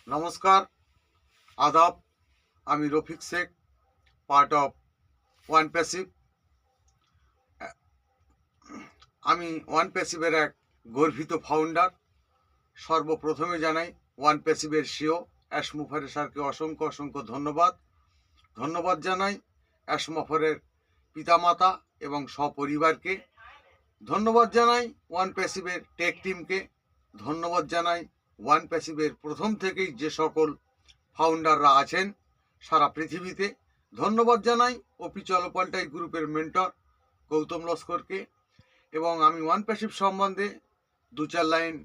নমস্কার, আদাব। আমি Rafiq Sheikh, part of one passive. আমি ওয়ান প্যাসিভের এক গর্বিত ফাউন্ডার। সর্বপ্রথমে জানাই ওয়ান প্যাসিভের সিও অ্যাশমুফারে স্যারকে অসংখ্য অসংখ্য ধন্যবাদ জানাই অ্যাশমফারের পিতামাতা এবং সপরিবারকে। ধন্যবাদ জানাই ওয়ান প্যাসিভের টেক টিমকে। ধন্যবাদ জানাই ওয়ান প্যাসিভের প্রথম থেকেই যে সকল ফাউন্ডাররা আছেন সারা পৃথিবীতে। ধন্যবাদ জানাই ওপি চলপাল্টাই গ্রুপের মেন্টর গৌতম লস্করকে। এবং আমি ওয়ান প্যাসিভ সম্বন্ধে দু চার লাইন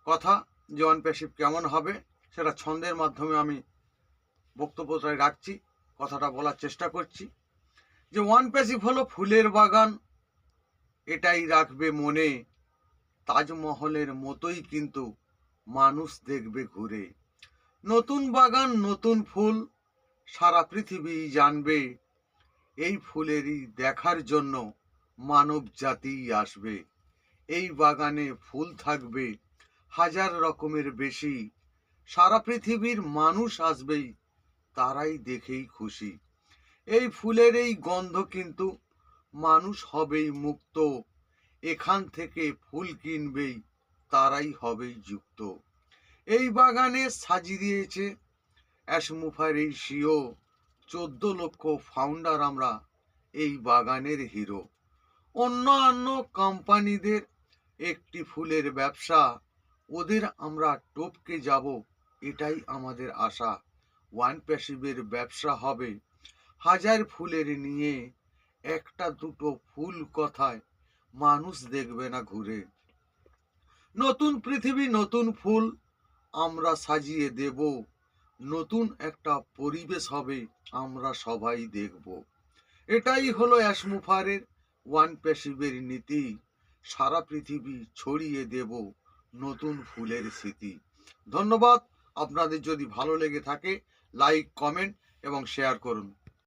কথা, যে ওয়ান প্যাসিভ কেমন হবে সেটা ছন্দের মাধ্যমে আমি বক্তব্যটায় রাখছি, কথাটা বলার চেষ্টা করছি। যে ওয়ান প্যাসিভ হলো ফুলের বাগান, এটাই রাখবে মনে, তাজমহলের মতোই কিন্তু মানুষ দেখবে ঘুরে। নতুন বাগান নতুন ফুল, সারা পৃথিবী জানবে, এই ফুলেরই দেখার জন্য মানব জাতিই আসবে। এই বাগানে ফুল থাকবে হাজার রকমের বেশি, সারা পৃথিবীর মানুষ আসবেই, তারাই দেখেই খুশি। এই ফুলের এই গন্ধ কিন্তু মানুষ হবেই মুক্ত, এখান থেকে ফুল কিনবেই তারাই হবেই যুক্ত। এই বাগানে সাজিয়ে দিয়েছে অ্যাশমুফার এই সিও, 14 লক্ষ ফাউন্ডার আমরা এই বাগানের হিরো। অন্যান্য কোম্পানিদের একটি ফুলের ব্যবসা, ওদের আমরা টপকে যাব, এটাই আমাদের আশা। ওয়ান প্যাসিভের ব্যবসা হবে হাজার ফুলের নিয়ে, একটা দুটো ফুল কথায় মানুষ দেখবে না ঘুরে। নতুন পৃথিবী নতুন ফুল আমরা সাজিয়ে দেব, নতুন একটা পরিবেশ হবে আমরা সবাই দেখব। এটাই হলো অ্যাশমুফারের ওয়ান প্যাসিভের নীতি, সারা পৃথিবী ছড়িয়ে দেব নতুন ফুলের স্মৃতি। ধন্যবাদ। আপনাদের যদি ভালো লেগে থাকে লাইক, কমেন্ট এবং শেয়ার করুন।